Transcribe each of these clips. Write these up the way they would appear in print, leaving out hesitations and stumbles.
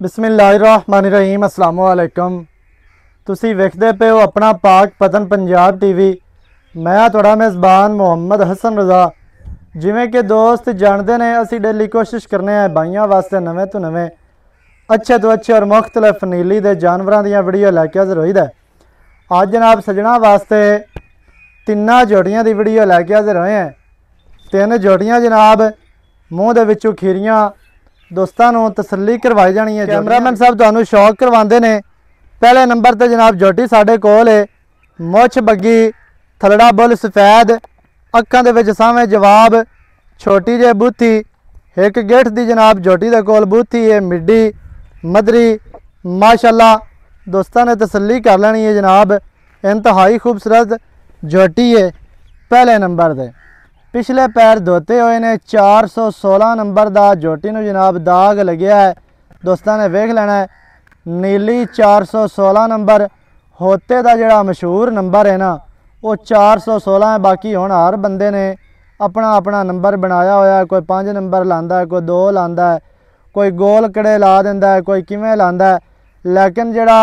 बिस्मिल्लाहिर्रहमानिर्रहीम अस्सलामु अलैकुम। तुसी वेखदे पे हो अपना पाक पतन पंजाब टीवी। मैं तुहाड़ा मेज़बान मुहम्मद हसन रज़ा। जिमें कि दोस्त जानते ने असी डेली कोशिश करने हैं भाइयों वास्ते नवे तो नवे अच्छे तो अच्छे और मुख्तलिफ नीली दे जानवरों दी वीडियो लैके हाज़र होई दा। अज जनाब सजना वास्ते तिन्ना जोड़ियां दी वीडियो लैके हाज़र होए हैं। तीन जोड़ियां जनाब मूँह दे विचों खीरियां दोस्तों को तसल्ली करवाई जानी है। कैमरामैन साहब तुहानू शौक करवाते हैं। पहले नंबर पर जनाब जोटी साढ़े कोल है, मुछ बग्गी, थलड़ा बुल सफैद, अखां दे विच सावें जवाब, छोटी जे बूथी, एक गिठ दी जनाब जोटी दे कोल बूथी है, मिड्डी मदरी माशाल्लाह दोस्तों ने तसल्ली कर लेनी है जनाब। इंतहाई खूबसूरत जोटी है। पहले नंबर दे पिछले पैर धोते हुए ने 416 नंबर का जोटी नूं जनाब दाग लग्या है। दोस्तों ने वेख लेना है नीली 416 नंबर होते का जोड़ा मशहूर नंबर है ना वो 416 है। बाकी हुण हर बंदे ने अपना अपना नंबर बनाया होया है। कोई 5 नंबर लांदा है, कोई 2 लांदा है, कोई गोल कड़े ला दिंदा है, कोई किवें लांदा है। लेकिन जोड़ा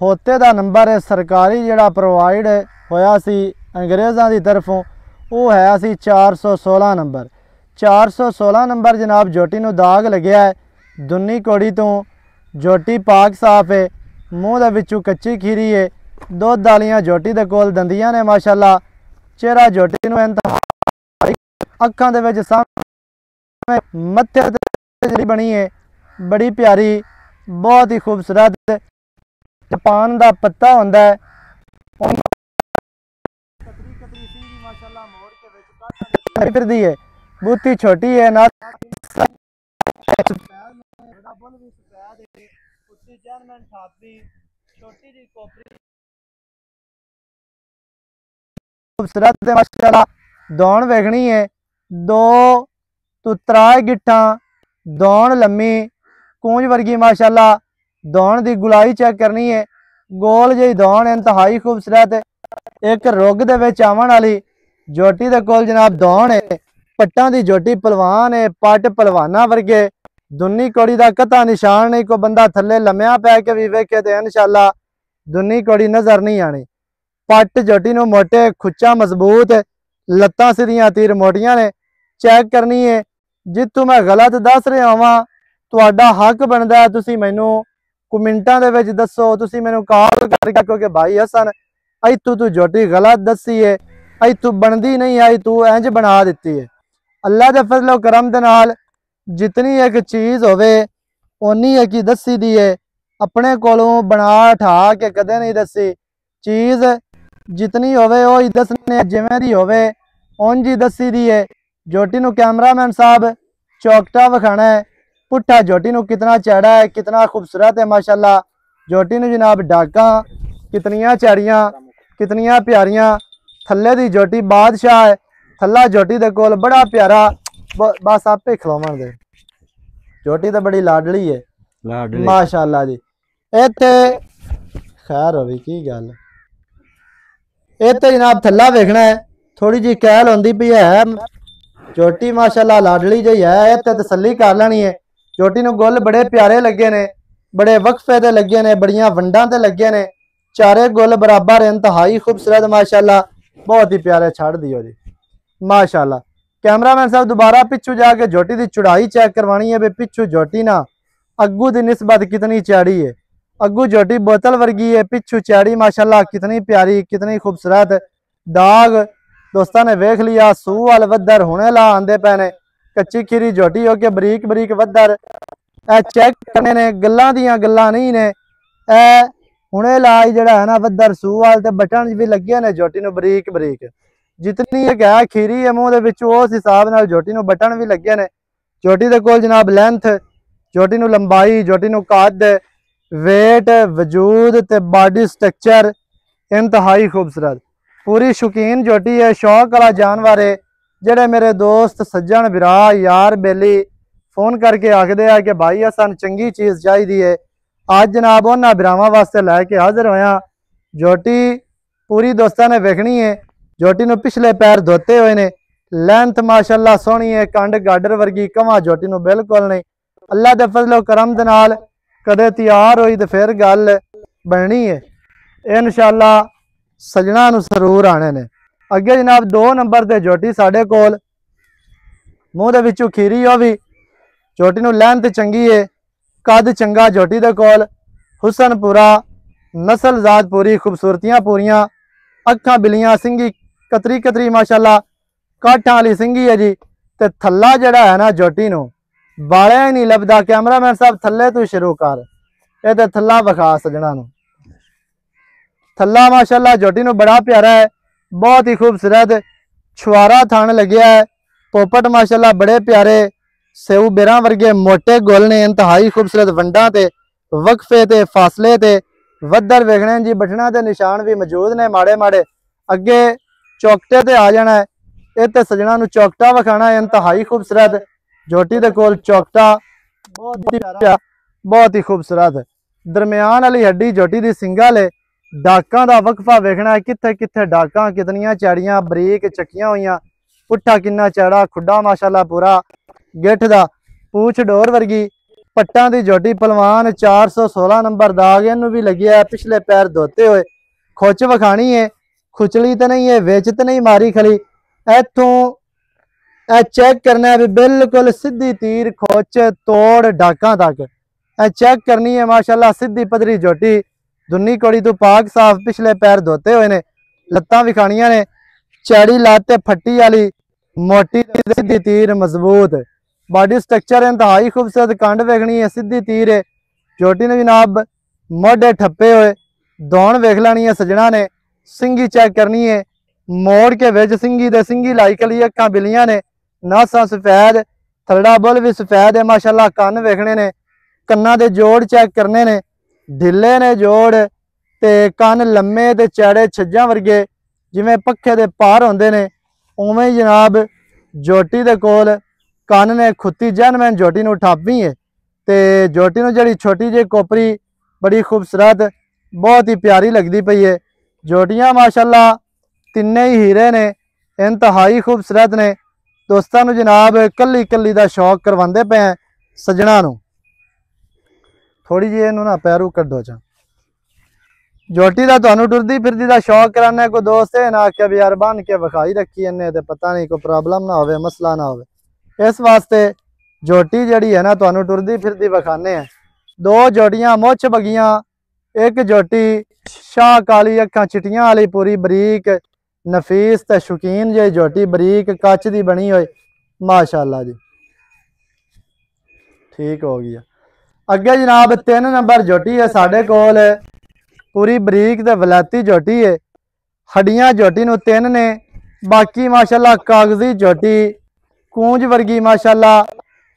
होते का नंबर है सरकारी जोड़ा प्रोवाइड होया सी अंग्रेज़ों की तरफों वो है असी 416 नंबर। 416 नंबर जनाब जोटी नूं दाग लग्या है। दुन्नी कोड़ी तो जोटी पाक साफ है, मूँह दे विचों कच्ची खीरी है, दुध वालियां जोटी दे कोल दंदियां ने माशाल्लाह। चेहरा जोटी नूं इंतहाई अखां दे विच सामने मत्थे ते बनी है बड़ी प्यारी बहुत ही खूबसूरत जापान दा पत्ता हुंदा है। फिरदी है बूथी छोटी है ना खूबसूरत माशाल्लाह। दौड़ वेखनी है 2 तो 3 गिट्ठां दौड़ लम्मी कूंज वर्गी माशाल्लाह। दौड़ की गुलाई चेक करनी है गोल जी दौड़ इंतहाई खूबसूरत। एक रुग दे विच आवन वाली जोटी दे कोल जनाब दौड़ है। पट्टां दी जोटी पलवान है, पट पलवाना वर्गे। दुन्नी कौड़ी का कता निशान नहीं, कोई बंदा थले लम्या पै के भी वेखे तो इंशाल्लाह दुन्नी कौड़ी नज़र नहीं आनी। पट जोटी नूं मोटे, खुच्चा मजबूत, लत्तां सीधियां तीर मोटियां ने। चेक करनी है जितों मैं गलत दस रहा होवां तुहाडा हक बनदा है तुसीं मैनूं कमेंटां दे विच दसो। तुसीं मैनूं कॉल करके कहो कि भाई हसन इत्थों तू जोटी गलत दसी है, इत्थों बनती नहीं आई, तू इंज बना दी है। अल्लाह के फजलो करम दे नाल जितनी एक चीज़ होवे उन्नी एक ही दसी दी है। अपने कोलों बना ठा के कदे नहीं दसी। चीज़ जितनी होवे वो ही दसने, जिवें दी होवे उंज ही दसी दी है। जोटी नूं कैमरामैन साहब चौकटा विखाना है पुट्ठा जोटी नूं कितना चैड़ा है, कितना खूबसूरत है माशाल्लाह। जोटी नूं जनाब डाकां कितनियां चैड़ियां, कितनियां प्यारियां। थल्ले दी जोटी बादशाह है, थल्ला जोटी दे कोल बड़ा प्यारा बस आपे खिलावन दे। जोटी तो बड़ी लाडली है माशाल्लाह जी। इत्थे खैर होवी की गल इत्थे जनाब थल्ला वेखना है थोड़ी जी कैल होंदी पई है। जोटी माशाल्लाह लाडली जी है। इत्थे तसल्ली कर लेनी है। जोटी नूं गुल बड़े प्यारे लगे ने, बड़े वक्फे ते लगे ने, बड़ियां वंडां ते लगे ने। चारे गुल बराबर इंतहाई खूबसूरत माशाल्लाह बहुत ही प्यारे छड़ दियो जी माशाल्लाह। कैमरामैन साहब दोबारा पिछू जाके जोटी की चौड़ाई चेक करवानी है भी पिछू जोटी ना अग्गू की निस्बत कितनी चौड़ी है। अग्गू जोटी बोतल वर्गी है, पिछू चौड़ी माशाल्लाह कितनी प्यारी कितनी खूबसूरत। दाग दोस्तों ने वेख लिया। सूह वाल वद्धर हुणे ला आंदे पे ने। कच्ची खीरी जोटी हो के बरीक बरीक वद्धर ए चेक करने ने, गल्लां दियां गल्लां नहीं ने। ए हुणे ला जिहड़ा है ना वद्धर सूह वाल ते बटन भी लगे ने जोटी नूं बरीक बरीक। जितनी एक है खीरी है मूँह दे विचों उस हिसाब नाल जोटी नूं बटन भी लगे ने। जोटी दे कोल जनाब लेंथ, जोटी नूं लंबाई, जोटी नूं कद, वेट, वजूद ते बॉडी स्ट्रक्चर इंतहाई खूबसूरत। पूरी शौकीन जोटी है, शौक वाला जानवर है। जेड़े मेरे दोस्त सज्जन विरा यार बेली फोन करके आखते हैं कि भाई असन चंगी चीज़ चाहिए है। अज जनाब उन्होंने बिरावां वास्ते लैके हाजिर होया। जोटी पूरी दोस्तों ने वेखनी है। जोटी नूं पिछले पैर धोते हुए ने, लेंथ माशाल्लाह सोहनी है, कंड गाडर वर्गी कवा जोटी नूं बिल्कुल नहीं। अल्लाह दे फजलो करम दे नाल कदे तैयार हुई तो फिर गल बननी है। इंशाअल्लाह सजना नूं जरूर आने ने। अगे जनाब 2 नंबर ते झोटी साडे कोल, मूँह दे विचों खीरी हो भी, झोटी नूं लैंथ चंगी है, कद चंगा झोटी दे कोल, हुसन पूरा, नस्ल जात पूरी, खूबसूरतियां पूरियां, अखां बिलियां, सिंगी कतरी कतरी माशाअल्लाह काठां वाली सिंगी है जी। ते थल्ला जड़ा है ना झोटी नूं बालिया ही नहीं लभदा। कैमरामैन साहब थल्ले तू शुरू कर, ये ते थल्ला विखा सजना नूं। थल्ला माशाअल्लाह झोटी नूं बड़ा प्यारा है, बहुत ही खूबसूरत छुआरा थान लग्या है। पोपट माशाअल्लाह बड़े प्यारे सेऊ बेरा वर्गे मोटे गुल ने, इंतहाई खूबसूरत वंडा ते वक्फे ते फासले ते वद्दर वेखने जी, बटना के निशान भी मौजूद ने माड़े माड़े। अगे चौकटे ते आ जाना है, ये सजना नूं चौकटा विखाना है, इंतहाई खूबसूरत झोटी दे कोल चौकटा बहुत ही खूबसूरत दरम्यान वाली हड्डी झोटी दी सिंगल है। डाकां दा वक्फा वेखना है, कित्थे कित्थे डाकां कितनियां चैड़ियां बरीक चक्कियां हुई, पुट्ठा किन्ना चैड़ा, खुड्डा माशाअल्लाह पूरा, गिठ दा पूछ डोर वर्गी, पट्टां दी झोटी पलवान 416 नंबर दाग इनू भी लगी है, पिछले पैर धोते हुए। खुच विखानी है, खुचली तो नहीं है, विच तो नहीं मारी खली, इथों चेक करना है भी बिल्कुल सीधी तीर खोच तोड़ डाकां तक चेक करनी है। माशाअल्लाह सीधी पदरी झोटी, दुन्नी कोड़ी तो पाक साफ, पिछले पैर धोते हुए ने, लत्तां विखानियां ने, चैड़ी लाते फट्टी वाली, मोटी सीधी तीर मजबूत, बॉडी स्ट्रक्चर इंतहाई खूबसूरत, कंड वेखनी है, सीधी तीर है। झोटी ने जनाब मोढे ठप्पे हुए, दौड़ वेख लेनी है सजना ने, सिंगी चेक करनी है, मोड़ के विच सिंगी दे सिंगी लाई कली, अखां बिलियां ने, नासा सफेद, थलड़ा बुल भी सफेद है माशाअल्लाह, कन वेखने ने, कन्ना दे जोड़ चेक करने ने, ढिले ने जोड़ ते कन लम्मे ते चैड़े छज्जां वर्गे, जिवें पक्खे दे पार होंदे ने उवें ही जनाब झोटी दे कोल कन ने, खुत्ती जैनमैन झोटी नूं ठापी है। ते झोटी नूं जिहड़ी छोटी जी कोपरी बड़ी खूबसूरत बहुत ही प्यारी लगती पई है। झोटियां माशाअल्लाह तिन्ने ही हीरे ने, इंतहाई खूबसूरत ने। दोस्तों नूं जनाब कली कली दा शौक करवांदे पे हैं सजना नूं। थोड़ी जी इहनूं ना पैरू कड्डो चा, झोटी का तुहानूं टुरदी फिरदी का शौक कराने, कोई दोस्त है ना आख्या भी यार बन के विखाई रखी इन्हें तो पता नहीं कोई प्रॉब्लम ना हो, मसला ना हो, इस वास्ते झोटी जड़ी है ना तुहानूं टुरदी फिरदी विखाने हैं। 2 झोटियां मुछ बगियां, एक झोटी शाह काली, अखां चिटियां वाली पूरी बरीक नफीस ते शौकीन जी झोटी, बरीक कच की बनी हुई माशाअल्लाह जी, ठीक हो गया। अगे जनाब 3 नंबर झोटी है साढ़े कोल, पूरी बरीक ते वलैती झोटी है, हड्डियां झोटी नूं 3 ने, बाकी माशाअल्लाह कागजी झोटी, कूंज वर्गी माशाअल्लाह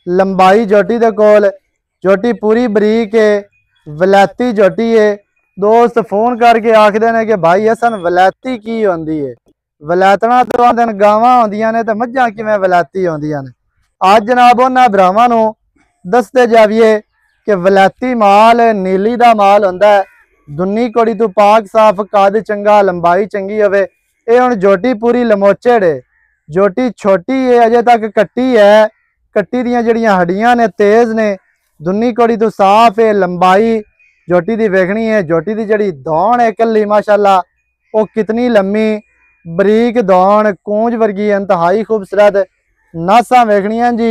लंबाई झोटी दे कोल, झोटी पूरी बरीक है, वलैती झोटी है। दोस्त फोन करके आखते हैं कि भाई हसन वलैती की होंदी है, वलैतना तो आंदे ने गावां होंदियां ने ते मझां किवें वलैती होंदियां ने। अज जनाब उन्हां भरावां नूं दसदे जावीए कि वलैती माल नीली दा माल होंदा है, दुन्नी कोड़ी तो पाक साफ, कद चंगा, लंबाई चंगी होवे। ये हुण झोटी पूरी लमोचड़ है, झोटी छोटी है अजे तक कट्टी है, कट्टी दियां जड़ियां हड्डियां ने तेज ने, दुन्नी कोड़ी तो साफ है, लंबाई झोटी दी वेखनी है। झोटी दी जड़ी दौड़ है कली माशाअल्लाह वो कितनी लम्मी बरीक दौड़, कूंज वर्गी इंतहाई खूबसूरत, नासा वेखनियां जी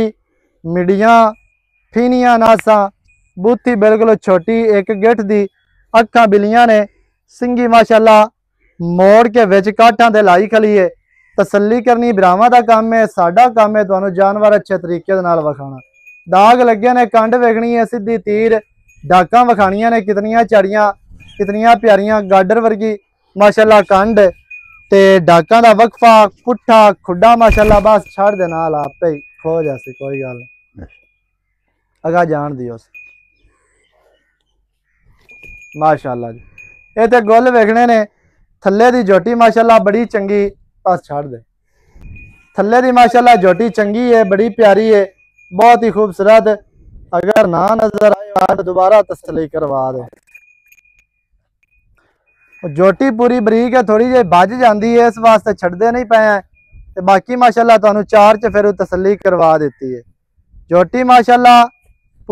मिडियां फीनियां नासा, बूथी बिल्कुल छोटी, एक गिठ दी, अखां बिलियां ने, सिंगी माशाअल्लाह मोड़ के विच काठां ते लाई खली है। तसल्ली करनी भरावां दा काम है, साडा काम है तुहानूं जानवर अच्छे तरीके दे नाल विखाना। दाग लगे ने, कंड वेखनी है, सीधी तीर, डाकां विखानियां ने, कितनियां चड़ियां, कितनियां प्यारियां, गाडर वर्गी माशाअल्लाह कंड ते डाकां दा वक्फा, पुट्ठा खुड्डा माशाअल्लाह, बस छड़ दे नाल आपे ही खो जासी, कोई गल नहीं, अगा जान दियो माशाअल्लाह जी। ये तो गुल वेखने ने, थल्ले दी झोटी माशाअल्लाह बड़ी चंगी, बस छड़ दे, थल्ले दी माशाअल्लाह झोटी चंगी है, बड़ी प्यारी है, बहुत ही खूबसूरत। अगर ना नजर आए तो दोबारा तसल्ली करवा दे। झोटी पूरी बरीक है, थोड़ी जी बज जाती है, इस वास्ते छड़ते नहीं पे हैं, तो बाकी माशाअल्लाह तुहानूं 4 च फिर तसल्ली करवा देती है। झोटी माशाअल्लाह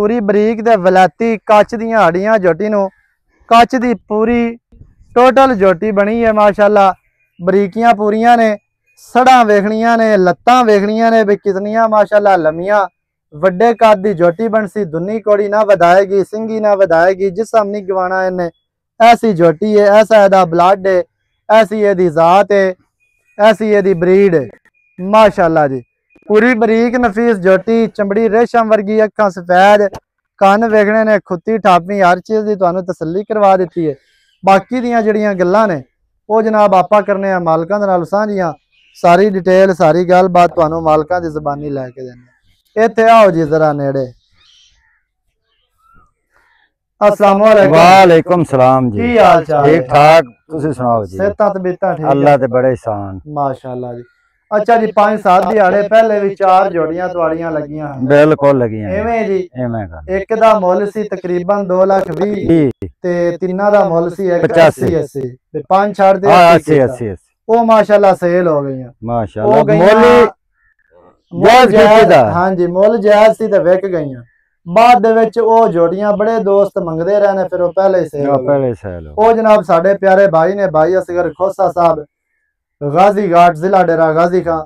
पूरी बरीक ते वलैती कच दियां हड्डियां झोटी नूं कच दी पूरी टोटल झोटी बनी है माशाल्लाह। बरीकियां पूरियां ने, सड़ा वेखनियां ने, लत्तां वेखनियां ने भी कितनियां माशाल्लाह लम्मियां। वड्डे कद दी झोटी बनसी, दुन्नी कोड़ी ना वधाएगी, सिंगी ना वधाएगी, जिसम नहीं गवाना इन्हें। ऐसी झोटी है, ऐसा एदा ब्लड है, ऐसी एदी जात है, ऐसी एदी ब्रीड है माशाल्लाह जी। पूरी बरीक नफीस झोटी, चमड़ी रेशम वर्गी, अखां सफेद, कन वेखने ने, खुत्ती ठापी, हर चीज़ की तुहानू तसल्ली करवा दी है। बाकी दियां जड़ियां गल्लां ने वो जनाब आपा करने मालकां दे नाल सांझियां। सारी डिटेल सारी गलबात तुहानू मालकां दी ज़बानी लैके देने। इत्थे आओ जी जरा नेड़े। अस्सलाम वालेकुम सलाम जी। की हाल चाल? ठीक ठाक, तुसी सुनाओ जी? सेहतां तबीयतां ठीक? अल्लाह ते बड़े एहसान माशाल्लाह जी। अच्छा जी, 5-7 दिहाड़े पहले भी 4 जोड़ियां तुहाड़ियां लगियां हैं? बिल्कुल लगियां एवें जी। एवें एक दा मुल सी तकरीबन 2,20,000 ते तिन्ना दा मुल सी 85-80 ते 5 छाड़ दे 80 वो माशाल्लाह सेल हो गईयां माशाल्लाह। मुल जायज, हां जी मुल जायज सी ते विक गईयां। बाद दे विच ओ जोड़ियां बड़े दोस्त मंगदे रहने, फिर वो पहले सेल हो। ओ जनाब साडे प्यारे भाई ने, भाई असगर खोसा साहब गाजी घाट जिला डेरा गाजी खां,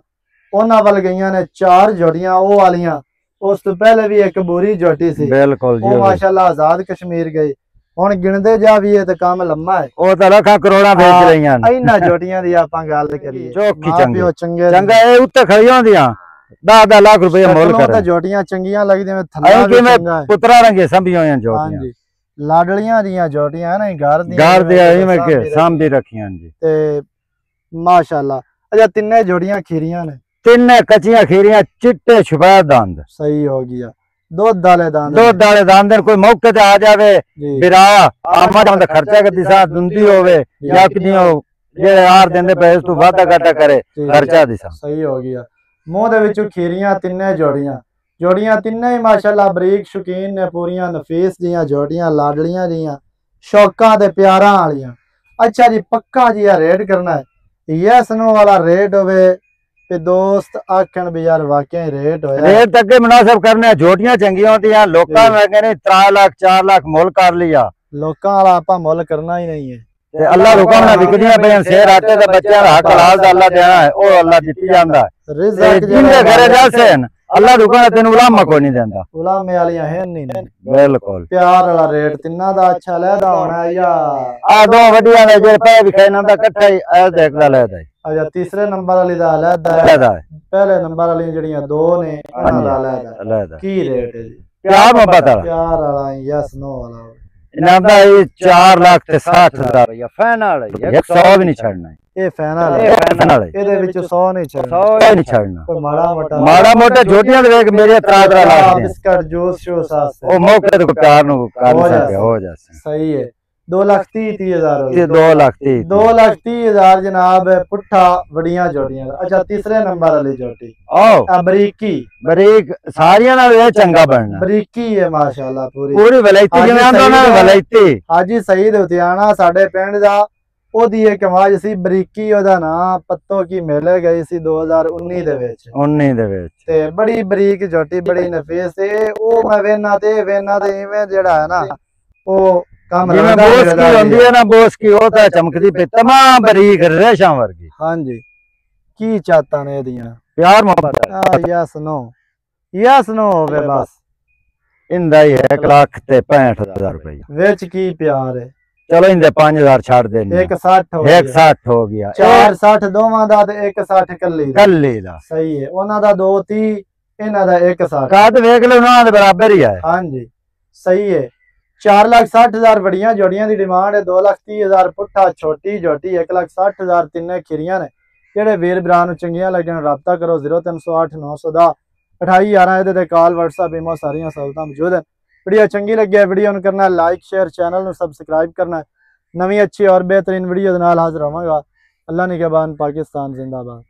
उन्हां वल गईयां ने 4 जोड़ियां ओ वालियां। उस तो पहले भी एक बुरी जोटी सी, बिल्कुल जी, वो माशाल्लाह आजाद कश्मीर गई। हुण गिणदे जा भी है ते काम लम्मा है। ओ तो लाखां करोड़ां बेच रहीयां ने। इन्हां जोटियां दी आपां गल करिए, चौकी मां प्यो चंगे चंगा ए उत्ते खड़ी होंदियां 10-10 लाख रुपया मोल कर। जोटियां चंगियां लगदियां, थल्ला भी चंगा है। पुत्रा रंगे संभी होयां जोटियां। हां जी, लाडलियां दियां जोटियां है ना, घर दे इवें के सांभी रखियां जी ते माशाल्लाह। अच्छा, तिन्ने जोड़ियां खीरियां ने? तिन्ने कच्चियां खीरियां, चिट्टे छुपैद दांद। सही हो गया, दूध वाले दांद। दूध वाले दांद कोई मौके ते आ जावे बिरा आमद दा खर्चा कदी सा दुंदी होवे या किदियो जे यार देंदे पे तू वादा घाटा करे खर्चा दिसा। सही हो गया। मुंह दे विचों खीरियां तिन्ने जोड़ियां तिन्ने ही माशाल्लाह बरीक शौकीन ने, पूरियां नफीस जियां जोड़ियां, लाडलियां जियां, शौकां ते प्यारां वालियां। अच्छा जी, पक्का जी रेट करना है, यस नो वाला रेट होवे ते दोस्त आखन भी यार वाकई रेट होया। रेट तक के मुनासिब करने, जोटियां चंगी होंदियां। लोकां ने कहने 3 लाख 4 लाख मोल कर लिया, लोकां वाला आपा मोल करना ही नहीं है। ते अल्लाह हुक्म ना विकदियां पईयां। शेर आटे ते बच्चों दा हक हलाल दा अल्लाह देना है, ओ अल्लाह दित्ती जांदा है। रिज़्क़ जिंदे घरे जासन अल्लाह हुक्म ना तेन उलामा कोई नहीं देंदा। उलामे वालियां है नहीं। बिल्कुल प्यार वाला रेट तिन्ना दा अच्छा लहदा होना है या आ दो वडियां ने जे पे विखे ना दा इकट्ठा ही ऐ देख दा लहदा है। अच्छा, तीसरे नंबर वाली दा लहदा है, पहले नंबर वाली जड़ियां दो ने उन्हां दा लहदा। की रेट है जी? प्यार मोहब्बत वाला, प्यार वाला यस नो वाला इन्हां दा 4 लाख ते 60,000 या फाइनल है। 100 भी नहीं छड़ना है। ये फाइनल है, फाइनल है। ਇਹਦੇ ਵਿੱਚ 100 ਨਹੀਂ ਛੱਡਣਾ, 100 नहीं छड़ना। ਕੋਈ माड़ा मोटा जोटियां दे वेख मेरे 3 लाख दे बिस्कुट जूस शूस आस्ते ओ मौके ते प्यार नु कर सके हो जासे। सही है। 2,30,000 ये 2,30,000 2,30,000 जनाब पुट्ठा वड़ियां जोटियां। अच्छा, तीसरे नंबर वाली जोटी आओ बरीकी बरीक सारियां नाल ये चंगा बनना। बरीकी है माशाल्लाह, पूरी वलायती जिवें आंदा ना वलायती। हाजी सईद उतियाना साडे पिंड दा ओदी एक आवाज सी बरीकी, ओदा नाम पत्तो की मेले गई सी 2019 दे विच। 19 दे विच ते बड़ी बरीक जोटी, बड़ी नफीस ते ओ मैं वेना ते इवें जेड़ा है ना ओ काम जिवें बोस की होंदी है ना, बोस की ओ ता चमकदी पे तमाम बरीक रेशा वर्गी। हां जी, की चाहता ने एदियां प्यार मोहब्बत यस नो होवे बस। इंदा ही 1,65,000 रुपया विच की प्यार है। चलो इंदे 5,000 छाड़ देने। 1,60 हो 1,60 हो गया। 4,60 दोवां दा ते 1,60 कल्ली दा। सही है। उन्हां दा 2,30, इन्हां दा 1,60 काद वेख लो ना दे बराबर ही है। हां जी सही है। 4,60,000 बड़ियां जोड़ियां दी डिमांड है। 2,30,000 पुट्ठा छोटी जोटी, 1,60,000 तिन्ने खिरियां ने। जेड़े वीर भरा नूं चंगियां लगन राबता करो 0308 910 2811। इहदे ते कॉल व्हाट्सएप ईमो सारियां सहूलतां मौजूद हैं। वीडियो चंगी लगी है वीडियो करना लाइक शेयर, चैनल सबसक्राइब करना है। नवी अच्छी और बेहतरीन वीडियो हाजिर होवांगा। अल्लाह निगहबान, पाकिस्तान जिंदाबाद।